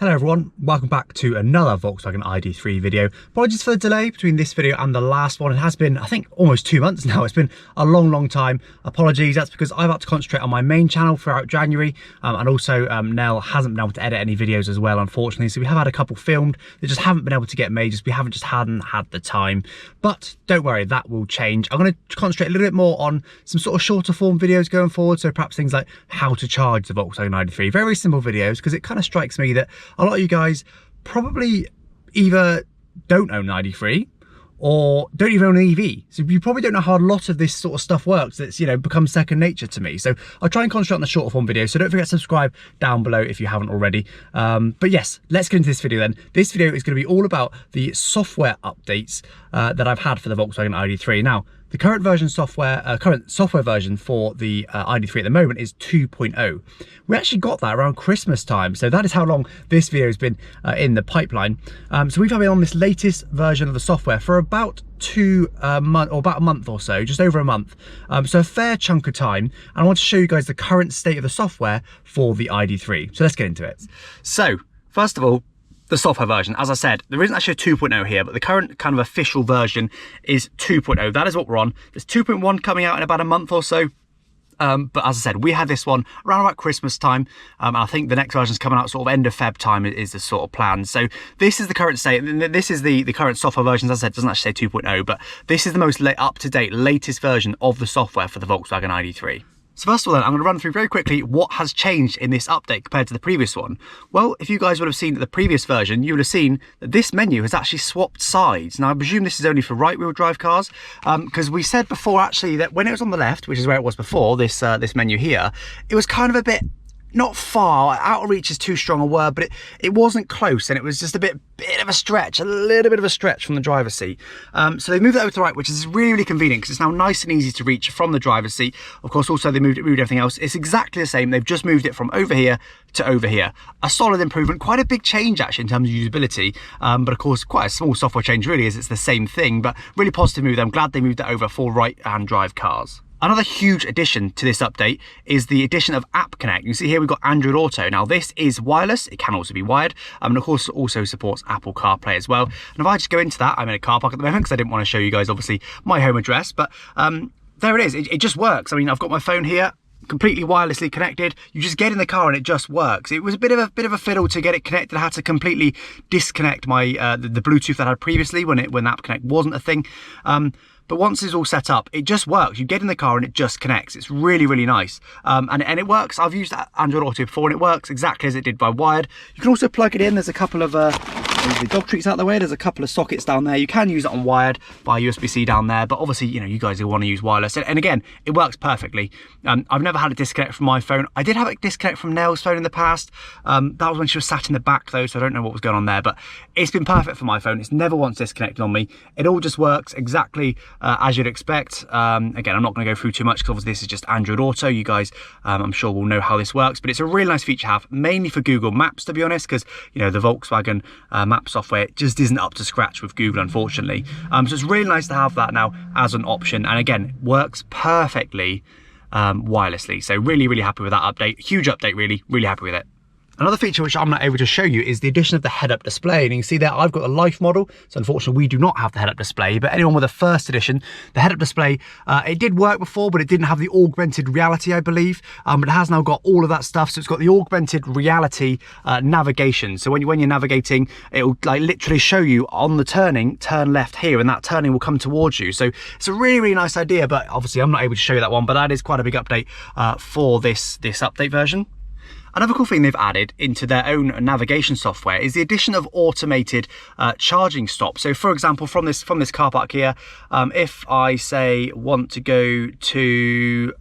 Hello everyone, welcome back to another Volkswagen ID.3 video. Apologies for the delay between this video and the last one. It has been, I think, almost 2 months now. It's been a long time. Apologies, that's because I've had to concentrate on my main channel throughout January, and also Nell hasn't been able to edit any videos as well, unfortunately. So we have had a couple filmed that just haven't been able to get made, just we hadn't had the time. But don't worry, that will change. I'm going to concentrate a little bit more on some sort of shorter form videos going forward. So perhaps things like how to charge the Volkswagen ID.3. Very simple videos, because it kind of strikes me that a lot of you guys probably either don't own an ID.3 or don't even own an EV. So you probably don't know how a lot of this sort of stuff works. It's, you know, become second nature to me. So I'll try and concentrate on the shorter form videos. So don't forget to subscribe down below if you haven't already. But yes, let's get into this video then. This video is going to be all about the software updates that I've had for the Volkswagen ID.3. Now, the current software version for the ID.3 at the moment is 2.0. We actually got that around Christmas time, so that is how long this video has been in the pipeline. So we've been on this latest version of the software for about about a month or so, just over a month. So a fair chunk of time. And I want to show you guys the current state of the software for the ID.3. So let's get into it. So first of all, the software version, as I said, there isn't actually a 2.0 here, but the current kind of official version is 2.0. That is what we're on. There's 2.1 coming out in about a month or so. But as I said, we had this one around about Christmas time. I think the next version is coming out sort of end of Feb time is the sort of plan. So this is the current state. This is the current software version. As I said, it doesn't actually say 2.0, but this is the most up-to-date, latest version of the software for the Volkswagen ID.3. So first of all then, I'm going to run through very quickly what has changed in this update compared to the previous one. Well, if you guys would have seen the previous version, you would have seen that this menu has actually swapped sides. Now I presume this is only for right wheel drive cars, because we said before actually that when it was on the left, which is where it was before, this menu here, it was kind of a bit, not far, out of reach is too strong a word, but it wasn't close, and it was just a bit of a stretch, a little bit of a stretch from the driver's seat. So they moved that over to the right, which is really convenient because it's now nice and easy to reach from the driver's seat. Of course, also they moved everything else. It's exactly the same. They've just moved it from over here to over here. A solid improvement, quite a big change actually in terms of usability, but of course quite a small software change really, as it's the same thing, but really positive move. I'm glad they moved that over for right-hand drive cars. Another huge addition to this update is the addition of App Connect. You can see here we've got Android Auto. Now this is wireless, it can also be wired, and of course also supports Apple CarPlay as well. And if I just go into that, I'm in a car park at the moment because I didn't want to show you guys obviously my home address, but there it is, it just works. I mean, I've got my phone here, completely wirelessly connected. You just get in the car and it just works. It was a bit of a fiddle to get it connected. I had to completely disconnect my the Bluetooth that I had previously when App Connect wasn't a thing. But once it's all set up, it just works. You get in the car and it just connects. It's really nice. And it works. I've used Android Auto before and it works exactly as it did by wired. You can also plug it in. There's a couple of the dog treats out the way. There's a couple of sockets down there. You can use it on wired by USB-C down there, but obviously, you know, you guys will want to use wireless. And again, it works perfectly. I've never had a disconnect from my phone. I did have a disconnect from Nell's phone in the past. That was when she was sat in the back though, so I don't know what was going on there, but it's been perfect for my phone. It's never once disconnected on me. It all just works exactly as you'd expect. Again, I'm not going to go through too much because obviously this is just Android Auto. You guys, I'm sure will know how this works, but it's a really nice feature to have, mainly for Google Maps, to be honest, because, you know, the Volkswagen map software just isn't up to scratch with Google, unfortunately. So it's really nice to have that now as an option, and again, works perfectly wirelessly. So really happy with that update. Huge update, really happy with it. Another feature which I'm not able to show you is the addition of the head-up display. And you can see there I've got a Life model, so unfortunately we do not have the head-up display, but anyone with a first edition, the head-up display, it did work before, but it didn't have the augmented reality, I believe, but it has now got all of that stuff. So it's got the augmented reality navigation. So when you're navigating, it will like literally show you on the turning, turn left here, and that turning will come towards you. So it's a really nice idea, but obviously I'm not able to show you that one, but that is quite a big update for this update version. Another cool thing they've added into their own navigation software is the addition of automated charging stops. So for example, from this car park here, if I say want to go to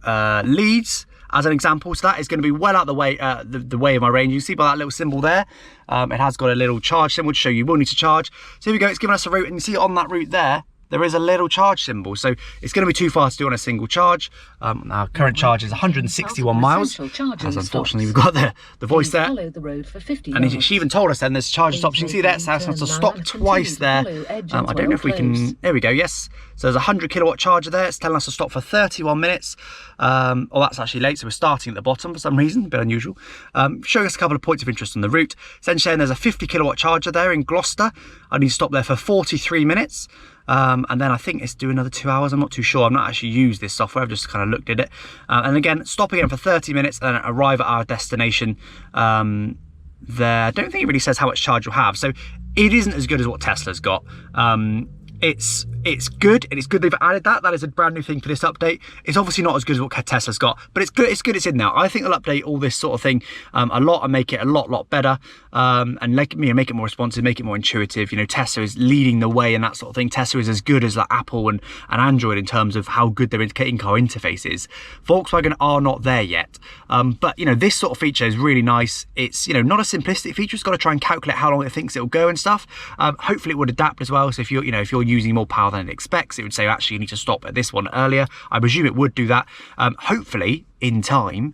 Leeds as an example, so that is going to be well out the way, the way of my range. You can see by that little symbol there, it has got a little charge symbol to show you will need to charge. So here we go, it's giving us a route, and you see on that route there, there is a little charge symbol. So it's going to be too fast to do on a single charge. Our current charge is 161 miles. As unfortunately we've got the voice there. And she even told us then there's charger stops. You can see that it has to stop twice there. I don't know if we can, there we go, yes. So there's a 100 kilowatt charger there. It's telling us to stop for 31 minutes. Oh, that's actually late, so we're starting at the bottom for some reason, a bit unusual. Showing us a couple of points of interest on the route. Essentially, there's a 50 kilowatt charger there in Gloucester. I need to stop there for 43 minutes. And then I think it's due another 2 hours. I'm not too sure. I've not actually used this software. I've just kind of looked at it. And again, stop again for 30 minutes and then arrive at our destination there. I don't think it really says how much charge you'll have. So it isn't as good as what Tesla's got. It's good, and it's good they've added that. That is a brand new thing for this update. It's obviously not as good as what Tesla's got, but it's good. It's in now. I think they'll update all this sort of thing a lot and make it a lot better, and make it more responsive, make it more intuitive. You know, Tesla is leading the way and that sort of thing. Tesla is as good as like Apple and Android in terms of how good their in-car interface is. Volkswagen are not there yet, but you know, this sort of feature is really nice. It's, you know, not a simplistic feature. It's got to try and calculate how long it thinks it'll go and stuff. Hopefully it would adapt as well. So if you're using more power than it expects, it would say actually you need to stop at this one earlier. I presume it would do that. Hopefully in time,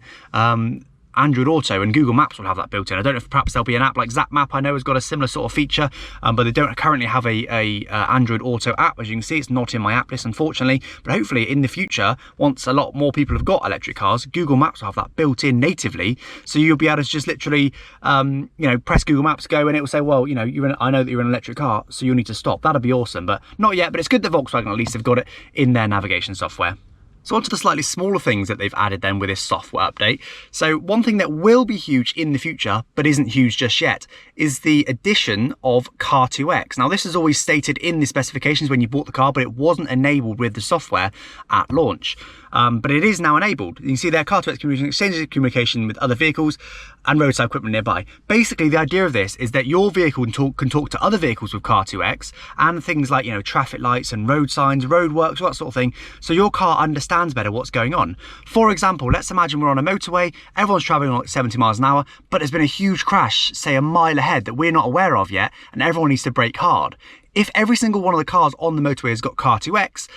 Android Auto and Google Maps will have that built in. I don't know if perhaps there'll be an app like Zap Map, I know has got a similar sort of feature, but they don't currently have a Android Auto app. As you can see, it's not in my app list, unfortunately, but hopefully in the future, once a lot more people have got electric cars, Google Maps will have that built in natively, so you'll be able to just literally, you know, press Google Maps, go, and it will say, well, you know, I know that you're in an electric car, so you'll need to stop. That'd be awesome, but not yet. But it's good that Volkswagen at least have got it in their navigation software. So on to the slightly smaller things that they've added then with this software update. So one thing that will be huge in the future, but isn't huge just yet, is the addition of Car2X. Now this is always stated in the specifications when you bought the car, but it wasn't enabled with the software at launch. But it is now enabled. You can see there, Car2X exchanges communication with other vehicles and roadside equipment nearby. Basically, the idea of this is that your vehicle can talk to other vehicles with Car2X and things like, you know, traffic lights and road signs, roadworks, all that sort of thing. So your car understands better what's going on. For example, let's imagine we're on a motorway, everyone's traveling like 70 miles an hour, but there's been a huge crash, say a mile ahead that we're not aware of yet, and everyone needs to brake hard. If every single one of the cars on the motorway has got Car2X,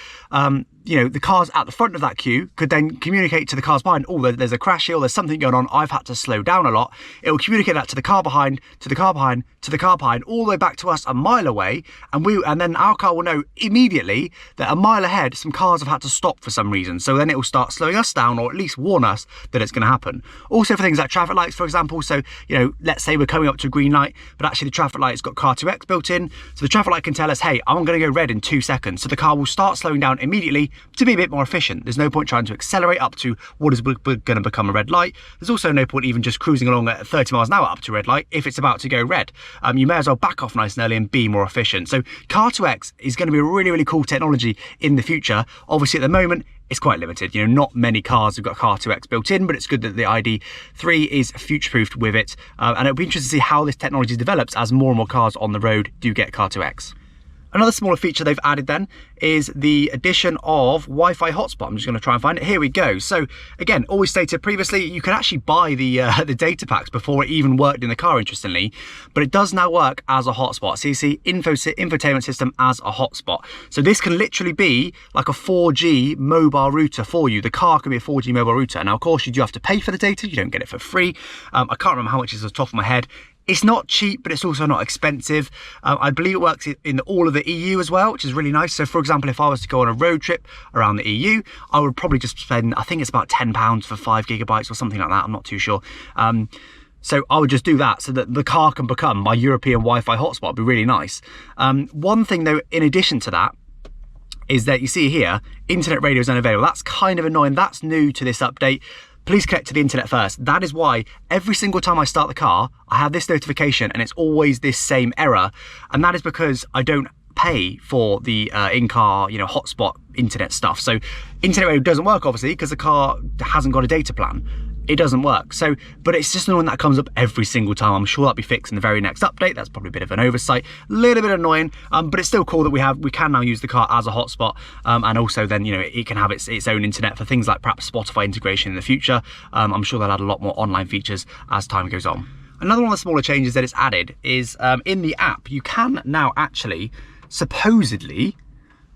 you know, the cars at the front of that queue could then communicate to the cars behind, oh, there's a crash here, or there's something going on, I've had to slow down a lot. It will communicate that to the car behind, to the car behind, to the car behind, all the way back to us a mile away, and then our car will know immediately that a mile ahead, some cars have had to stop for some reason. So then it will start slowing us down, or at least warn us that it's going to happen. Also for things like traffic lights, for example. So, you know, let's say we're coming up to a green light, but actually the traffic light's got Car2X built in. So the traffic light can tell us, hey, I'm going to go red in 2 seconds. So the car will start slowing down immediately to be a bit more efficient. There's no point trying to accelerate up to what is going to become a red light. There's also no point even just cruising along at 30 miles an hour up to red light if it's about to go red. You may as well back off nice and early and be more efficient. So Car2X is going to be a really cool technology in the future. Obviously at the moment it's quite limited. You know, not many cars have got Car2X built in, but it's good that the ID.3 is future-proofed with it. And it'll be interesting to see how this technology develops as more and more cars on the road do get Car2X. Another smaller feature they've added then is the addition of Wi-Fi hotspot. I'm just going to try and find it. Here we go. So again, always stated previously, you could actually buy the data packs before it even worked in the car, interestingly, but it does now work as a hotspot. So you see infotainment system as a hotspot. So this can literally be like a 4G mobile router for you. The car can be a 4G mobile router. Now, of course, you do have to pay for the data. You don't get it for free. I can't remember how much is off the top of my head. It's not cheap, but it's also not expensive. I believe it works in all of the EU as well, which is really nice. So for example, if I was to go on a road trip around the EU, I would probably just spend, I think it's about £10 for 5 gigabytes or something like that. I'm not too sure. So I would just do that so that the car can become my European Wi-Fi hotspot. It'd be really nice. One thing though, in addition to that, is that you see here, internet radio is unavailable. That's kind of annoying. That's new to this update. Please connect to the internet first. That is why every single time I start the car, I have this notification and it's always this same error. And that is because I don't pay for the in-car, you know, hotspot internet stuff. So internet radio doesn't work, obviously, because the car hasn't got a data plan. It doesn't work. So, but it's just annoying that comes up every single time. I'm sure that'll be fixed in the very next update. That's probably a bit of an oversight, a little bit annoying, but it's still cool that we can now use the car as a hotspot, and also then, you know, it can have its own internet for things like perhaps Spotify integration in the future. I'm sure they'll add a lot more online features as time goes on. Another one of the smaller changes that it's added is in the app, you can now actually supposedly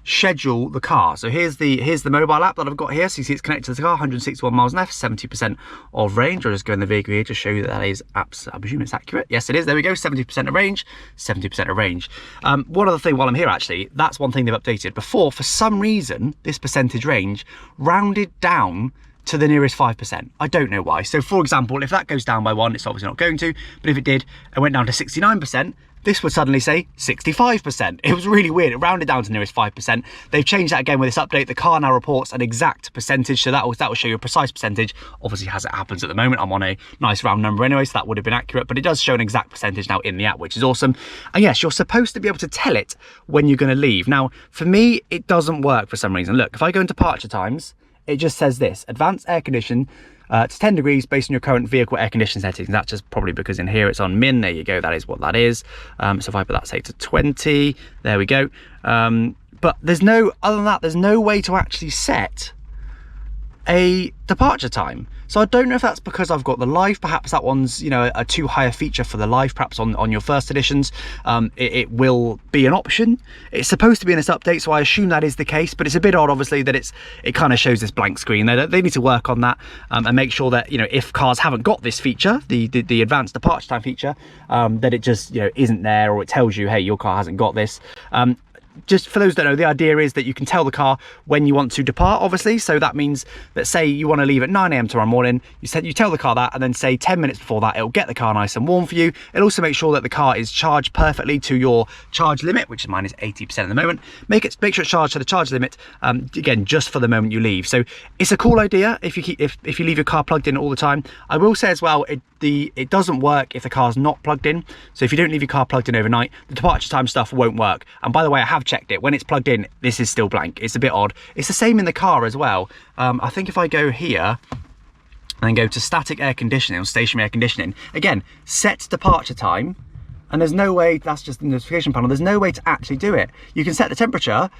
schedule the car. So here's the mobile app that I've got here. So you see it's connected to the car, 161 miles left, 70% of range. I'll just go in the vehicle here to show you that is apps. I presume it's accurate. Yes, it is. There we go. 70% of range, 70% of range. One other thing while I'm here, actually, that's one thing they've updated. Before, for some reason, this percentage range rounded down to the nearest 5%. I don't know why. So for example, if that goes down by 1, it's obviously not going to, but if it did and went down to 69%, this would suddenly say 65%. It was really weird. It rounded down to the nearest 5%. They've changed that again with this update. The car now reports an exact percentage, so that will show you a precise percentage. Obviously, as it happens at the moment, I'm on a nice round number anyway, so that would have been accurate, but it does show an exact percentage now in the app, which is awesome. And yes, you're supposed to be able to tell it when you're going to leave. Now, for me, it doesn't work for some reason. Look, if I go into departure times, it just says this: advanced air condition to 10 degrees based on your current vehicle air conditioning settings. That's just probably because in here it's on min. There you go, that is what that is. So if I put that, say, to 20, there we go. But there's no, other than that, there's no way to actually set a departure time. So I don't know if that's because I've got the live, perhaps that one's, you know, a too high a feature for the live. Perhaps on your first editions it will be an option. It's supposed to be in this update, so I assume that is the case, but it's a bit odd obviously that it kind of shows this blank screen. They need to work on that and make sure that, you know, if cars haven't got this feature, the advanced departure time feature, that it just, you know, isn't there, or it tells you, hey, your car hasn't got this. Just for those that don't know, the idea is that you can tell the car when you want to depart, obviously. So that means that, say you want to leave at 9 AM tomorrow morning, you tell the car that, and then say 10 minutes before that, it'll get the car nice and warm for you. It'll also make sure that the car is charged perfectly to your charge limit, which mine is 80% at the moment. Make sure it's charged to the charge limit, again, just for the moment you leave. So it's a cool idea if you leave your car plugged in all the time. I will say as well, it doesn't work if the car's not plugged in. So if you don't leave your car plugged in overnight, the departure time stuff won't work. And by the way, I have checked it. When it's plugged in, this is still blank. It's a bit odd. It's the same in the car as well. I think if I go here and then go to static air conditioning or stationary air conditioning, again, set departure time, and there's no way, that's just the notification panel, there's no way to actually do it. You can set the temperature,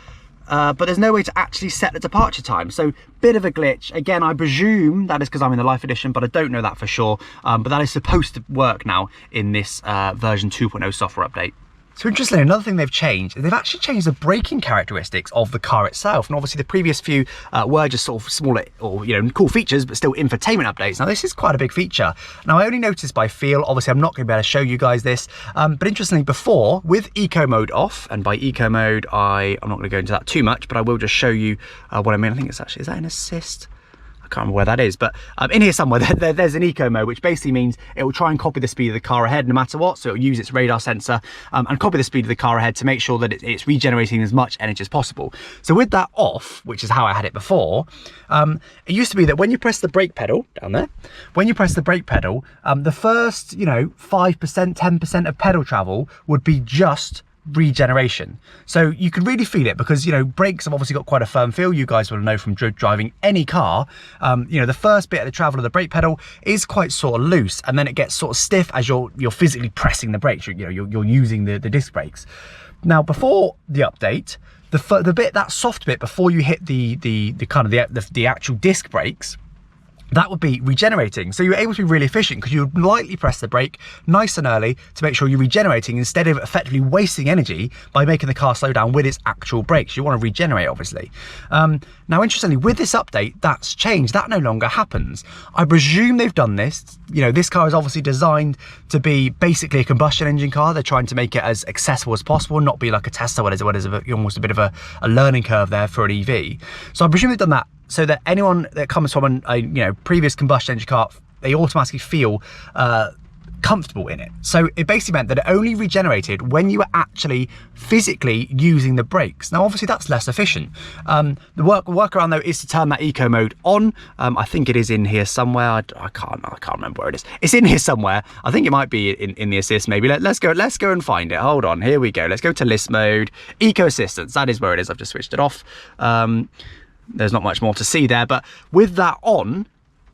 but there's no way to actually set the departure time. So bit of a glitch. Again, I presume that is because I'm in the Life Edition, but I don't know that for sure. But that is supposed to work now in this version 2.0 software update. So interestingly, another thing they've changed, they've actually changed the braking characteristics of the car itself. And obviously the previous few were just sort of smaller, or, you know, cool features, but still infotainment updates. Now this is quite a big feature. Now I only noticed by feel, obviously I'm not going to be able to show you guys this, but interestingly before, with eco mode off, and by eco mode, I'm not going to go into that too much, but I will just show you what I mean. I think it's actually, is that an assist? I can't remember where that is, but in here somewhere there's an eco mode, which basically means it will try and copy the speed of the car ahead no matter what. So it'll use its radar sensor and copy the speed of the car ahead to make sure that it's regenerating as much energy as possible. So with that off, which is how I had it before, it used to be that when you press the brake pedal down there, when you press the brake pedal, the first, you know, 5%, 10% of pedal travel would be just regeneration. So you can really feel it because, you know, brakes have obviously got quite a firm feel. You guys will know from driving any car, you know, the first bit of the travel of the brake pedal is quite sort of loose, and then it gets sort of stiff as you're physically pressing the brakes. You're using the disc brakes. Now before the update, the bit, that soft bit before you hit the kind of the actual disc brakes, that would be regenerating. So you're able to be really efficient because you would lightly press the brake nice and early to make sure you're regenerating instead of effectively wasting energy by making the car slow down with its actual brakes. You want to regenerate, obviously. Now, interestingly, with this update, that's changed. That no longer happens. I presume they've done this. You know, this car is obviously designed to be basically a combustion engine car. They're trying to make it as accessible as possible, not be like a Tesla where there's almost a bit of a learning curve there for an EV. So I presume they've done that so that anyone that comes from a previous combustion engine car, they automatically feel comfortable in it. So it basically meant that it only regenerated when you were actually physically using the brakes. Now obviously that's less efficient. The workaround though is to turn that eco mode on. I think it is in here somewhere. I can't remember where it is. It's in here somewhere. I think it might be in the assist maybe. Let's go and find it. Hold on, here we go. Let's go to list mode, eco assistance. That is where it is. I've just switched it off. There's not much more to see there, but with that on,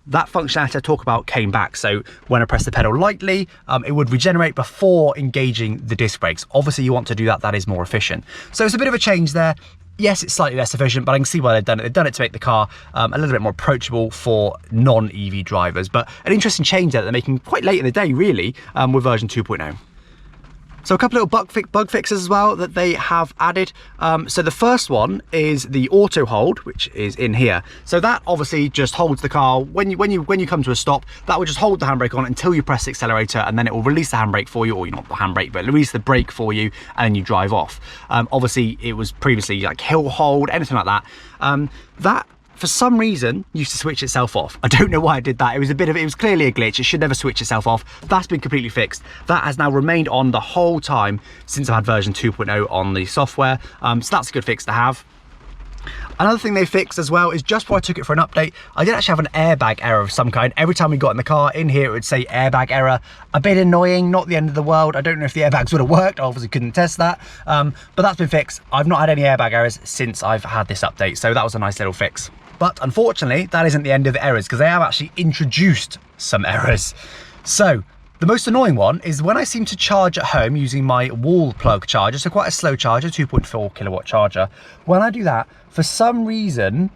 that functionality I talk about came back. So when I press the pedal lightly, it would regenerate before engaging the disc brakes. Obviously you want to do that, that is more efficient. So it's a bit of a change there. Yes, it's slightly less efficient, but I can see why they've done it. They've done it to make the car a little bit more approachable for non-EV drivers, but an interesting change that they're making quite late in the day, really, with version 2.0. So a couple little bug fixes as well that they have added. So the first one is the auto hold, which is in here. So that obviously just holds the car when you come to a stop. That will just hold the handbrake on until you press the accelerator, and then it will release the handbrake for you, or not the handbrake, but release the brake for you, and then you drive off. Obviously, it was previously like hill hold, anything like that. That for some reason used to switch itself off. I don't know why it did that. It was clearly a glitch. It should never switch itself off. That's been completely fixed. That has now remained on the whole time since I've had version 2.0 on the software. So that's a good fix to have. Another thing they fixed as well is just before I took it for an update, I did actually have an airbag error of some kind. Every time we got in the car, in here it would say airbag error. A bit annoying, not the end of the world. I don't know if the airbags would have worked. I obviously couldn't test that, but that's been fixed. I've not had any airbag errors since I've had this update, so that was a nice little fix. But unfortunately, that isn't the end of the errors, because they have actually introduced some errors. So the most annoying one is when I seem to charge at home using my wall plug charger, so quite a slow charger, 2.4 kilowatt charger. When I do that, for some reason,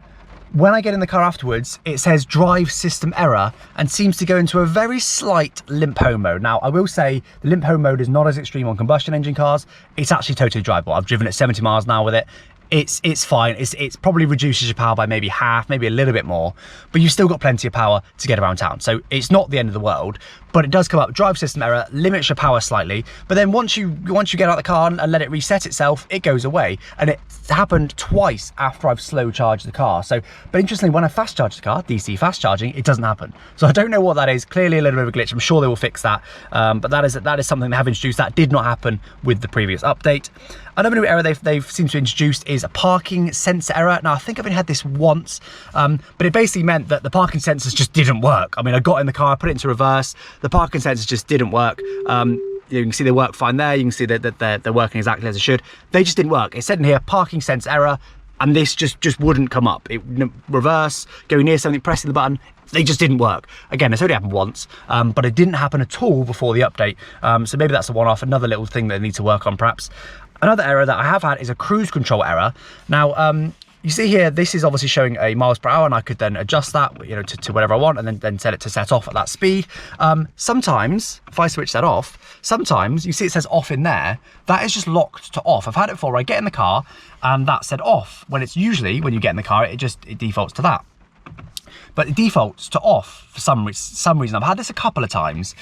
when I get in the car afterwards, it says drive system error and seems to go into a very slight limp home mode. Now, I will say the limp home mode is not as extreme on combustion engine cars. It's actually totally drivable. I've driven at 70 miles an hour with it. It's fine. It's probably reduces your power by maybe half, maybe a little bit more, but you've still got plenty of power to get around town. So it's not the end of the world, but it does come up drive system error, limits your power slightly. But then once you get out of the car and let it reset itself, it goes away. And it happened twice after I've slow charged the car. So, but interestingly, when I fast charge the car, DC fast charging, it doesn't happen. So I don't know what that is. Clearly a little bit of a glitch. I'm sure they will fix that. But that is something they have introduced that did not happen with the previous update. Another new error they've seemed to introduce is a parking sensor error. Now, I think I've only had this once, but it basically meant that the parking sensors just didn't work. I mean, I got in the car, I put it into reverse, the parking sensors just didn't work. You can see they work fine there. You can see that they're working exactly as they should. They just didn't work. It said in here, parking sensor error, and this just wouldn't come up. It reverse, going near something, pressing the button, they just didn't work. Again, it's only happened once, but it didn't happen at all before the update. So maybe that's a one-off, another little thing that they need to work on perhaps. Another error that I have had is a cruise control error. Now, you see here, this is obviously showing a miles per hour, and I could then adjust that, you know, to whatever I want, and then set it to set off at that speed. Sometimes, if I switch that off, sometimes you see it says off in there. That is just locked to off. I've had it before where I get in the car and that said off, when it's usually, when you get in the car, it defaults to that. But it defaults to off for some reason. I've had this a couple of times,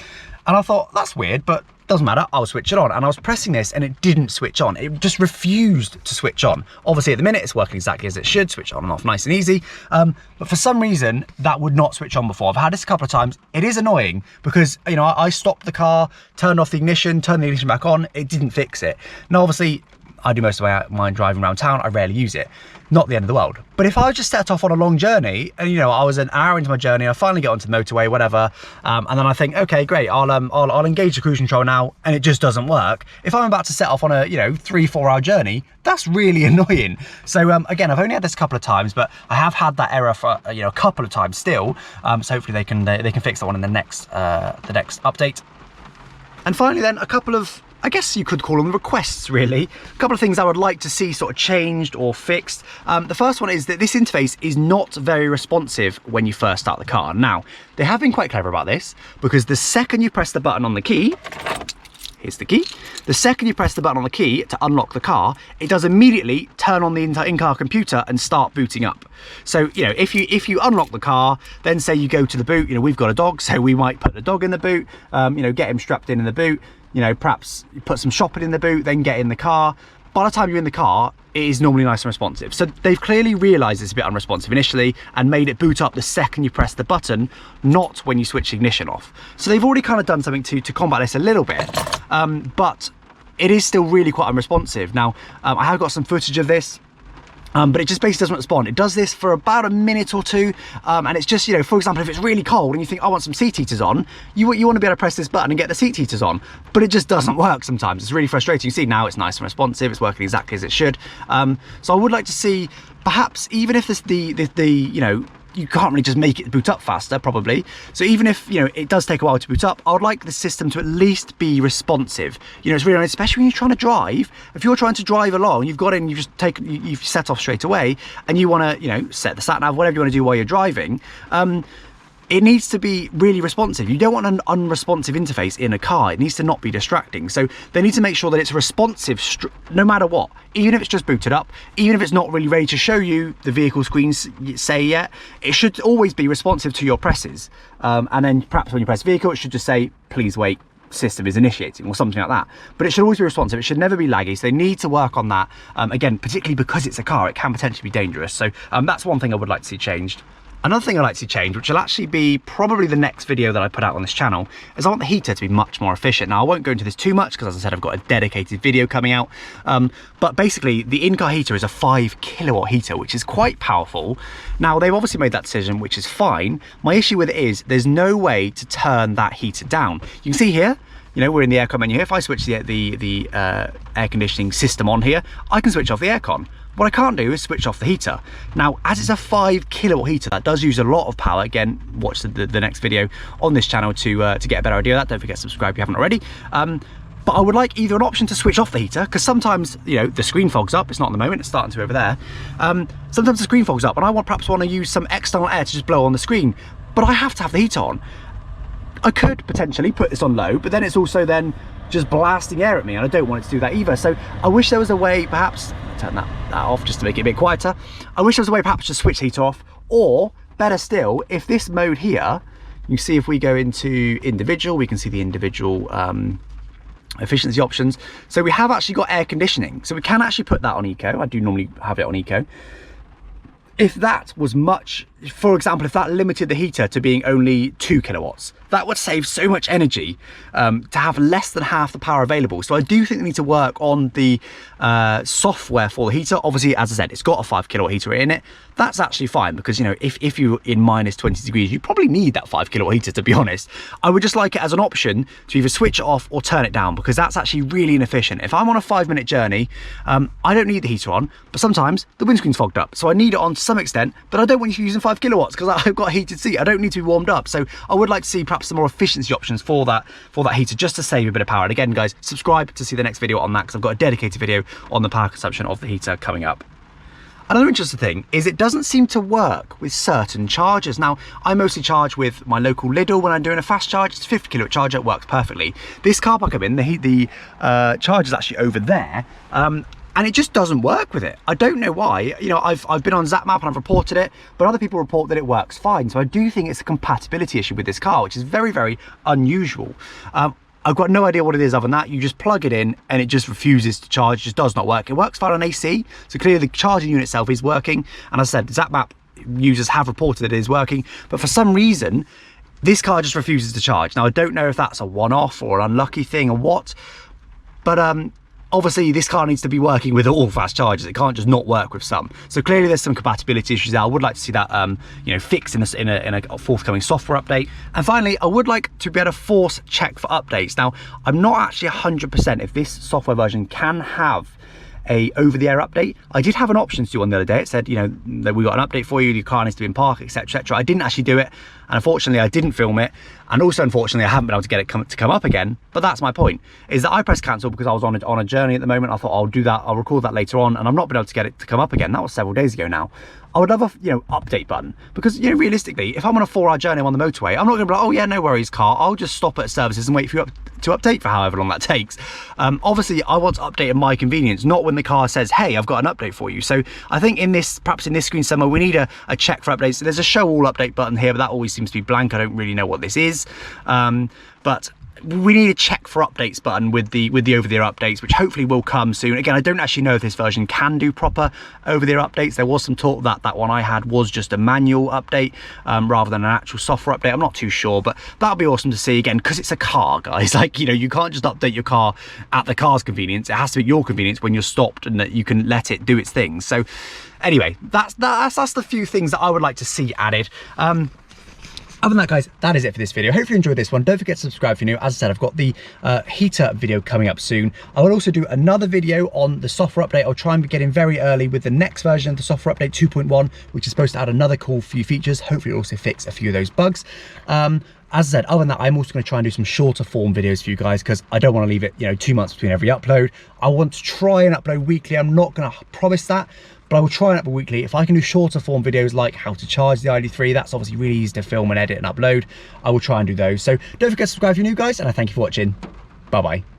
and I thought, that's weird, but doesn't matter, I'll switch it on. And I was pressing this and it didn't switch on. It just refused to switch on. Obviously at the minute it's working exactly as it should, switch on and off nice and easy. But for some reason that would not switch on before. I've had this a couple of times. It is annoying because, you know, I stopped the car, turned off the ignition, turned the ignition back on, it didn't fix it. Now obviously I do most of my driving around town, I rarely use it. Not the end of the world. But if I just set off on a long journey and, you know, I was an hour into my journey, I finally get onto the motorway, whatever, and then I think, okay, great, I'll engage the cruise control now, and it just doesn't work. If I'm about to set off on a, you know, 3-4 hour journey, that's really annoying. So again, I've only had this a couple of times, but I have had that error for, you know, a couple of times still. So hopefully they can fix that one in the next update. And finally then, a couple of, I guess you could call them requests really. A couple of things I would like to see sort of changed or fixed. The first one is that this interface is not very responsive when you first start the car. Now, they have been quite clever about this because the second you press the button on the key, here's the key. The second you press the button on the key to unlock the car, it does immediately turn on the in-car computer and start booting up. So, you know, if you unlock the car, then say you go to the boot, you know, we've got a dog, so we might put the dog in the boot, you know, get him strapped in the boot, you know, perhaps put some shopping in the boot, then get in the car. By the time you're in the car, it is normally nice and responsive. So they've clearly realized it's a bit unresponsive initially and made it boot up the second you press the button, not when you switch the ignition off. So they've already kind of done something to combat this a little bit, but it is still really quite unresponsive. Now, I have got some footage of this, but it just basically doesn't respond. It does this for about a minute or two, and it's just, you know, for example, if it's really cold and you think, I want some seat heaters on, you want to be able to press this button and get the seat heaters on, but it just doesn't work sometimes. It's really frustrating. You see now it's nice and responsive, it's working exactly as it should. So I would like to see, perhaps, even if this, you know, you can't really just make it boot up faster, probably. So even if, you know, it does take a while to boot up, I would like the system to at least be responsive. You know, it's really nice, especially when you're trying to drive. If you're trying to drive along, you've got in, you've set off straight away, and you want to, you know, set the sat nav, whatever you want to do while you're driving. it needs to be really responsive. You don't want an unresponsive interface in a car. It needs to not be distracting. So they need to make sure that it's responsive no matter what, even if it's just booted up, even if it's not really ready to show you the vehicle screens say yet, it should always be responsive to your presses. And then perhaps when you press vehicle, it should just say, please wait, system is initiating, or something like that. But it should always be responsive. It should never be laggy. So they need to work on that. Again, particularly because it's a car, it can potentially be dangerous. So that's one thing I would like to see changed. Another thing I'd like to see changed, which will actually be probably the next video that I put out on this channel, is I want the heater to be much more efficient. Now, I won't go into this too much because, as I said, I've got a dedicated video coming out. But basically, the in-car heater is a 5 kilowatt heater, which is quite powerful. Now, they've obviously made that decision, which is fine. My issue with it is there's no way to turn that heater down. You can see here, you know, we're in the aircon menu here. If I switch the air conditioning system on here, I can switch off the aircon. What I can't do is switch off the heater. Now, as it's a 5 kilowatt heater, that does use a lot of power. Again, watch the next video on this channel to get a better idea of that. Don't forget to subscribe if you haven't already. But I would like either an option to switch off the heater, because sometimes, you know, the screen fogs up. It's not at the moment, it's starting to over there. Sometimes the screen fogs up and I perhaps want to use some external air to just blow on the screen, but I have to have the heater on. I could potentially put this on low, but then it's also then just blasting air at me, and I don't want it to do that either. So I wish there was a way, perhaps, turn that off just to make it a bit quieter. I wish there was a way perhaps to switch the heater off, or better still, if this mode here, you see if we go into individual, we can see the individual efficiency options. So we have actually got air conditioning, so we can actually put that on eco. I do normally have it on eco. If that was much, for example, if that limited the heater to being only 2 kilowatts, that would save so much energy to have less than half the power available. So I do think they need to work on the software for the heater. Obviously, as I said, it's got a 5 kilowatt heater in it. That's actually fine, because, you know, if you're in minus 20 degrees, you probably need that 5 kilowatt heater, to be honest. I would just like it as an option to either switch it off or turn it down, because that's actually really inefficient. If I'm on a 5-minute journey, I don't need the heater on, but sometimes the windscreen's fogged up. So I need it on to some extent, but I don't want you using 5 kilowatts because I've got a heated seat. I don't need to be warmed up. So I would like to see perhaps some more efficiency options for that heater, just to save a bit of power. And again, guys, subscribe to see the next video on that, because I've got a dedicated video on the power consumption of the heater coming up. Another interesting thing is it doesn't seem to work with certain chargers. Now, I mostly charge with my local Lidl when I'm doing a fast charge. It's a 50 kilowatt charger, it works perfectly. This car park I'm in, the charger's actually over there, and it just doesn't work with it. I don't know why. You know, I've been on ZapMap and I've reported it, but other people report that it works fine. So I do think it's a compatibility issue with this car, which is very, very unusual. I've got no idea what it is other than that. You just plug it in and it just refuses to charge, just does not work. It works fine on AC, so clearly the charging unit itself is working. And as I said, ZapMap users have reported that it is working, but for some reason, this car just refuses to charge. Now, I don't know if that's a one-off or an unlucky thing or what, but obviously this car needs to be working with all fast chargers. It can't just not work with some. So clearly there's some compatibility issues there. I would like to see that you know, fixed in a forthcoming software update. And finally, I would like to be able to force check for updates. Now, I'm not actually 100% if this software version can have a over-the-air update. I did have an option to do one the other day. It said, you know, that we got an update for you, your car needs to be in park, etc, etc. I didn't actually do it, and unfortunately I didn't film it, and also unfortunately I haven't been able to get it to come up again. But that's my point, is that I pressed cancel because I was on a journey at the moment. I thought I'll do that, I'll record that later on, and I've not been able to get it to come up again. That was several days ago now. I would love a, you know, update button, because, you know, realistically, if I'm on a 4-hour journey on the motorway, I'm not gonna be like, oh yeah, no worries car, I'll just stop at services and wait for you to update for however long that takes. Obviously I want to update at my convenience, not when the car says, hey, I've got an update for you. So I think perhaps in this screen somewhere, we need a check for updates. So there's a show all update button here, but that always seems to be blank. I don't really know what this is, but we need a check for updates button with the over-the-air updates, which hopefully will come soon. Again, I don't actually know if this version can do proper over-the-air updates. There was some talk that that one I had was just a manual update rather than an actual software update. I'm not too sure, but that'll be awesome to see, again, because it's a car, guys. Like, you know, you can't just update your car at the car's convenience. It has to be your convenience when you're stopped, and that you can let it do its thing. So anyway, that's the few things that I would like to see added. Other than that, guys, that is it for this video. Hopefully you enjoyed this one. Don't forget to subscribe if you're new. As I said, I've got the heater video coming up soon. I will also do another video on the software update. I'll try and get in very early with the next version of the software update 2.1, which is supposed to add another cool few features. Hopefully it'll also fix a few of those bugs. as I said, other than that, I'm also going to try and do some shorter form videos for you guys, because I don't want to leave it, you know, 2 months between every upload. I want to try and upload weekly. I'm not going to promise that, but I will try and upload weekly. If I can do shorter form videos like how to charge the ID.3, that's obviously really easy to film and edit and upload. I will try and do those. So don't forget to subscribe if you're new, guys, and I thank you for watching. Bye bye.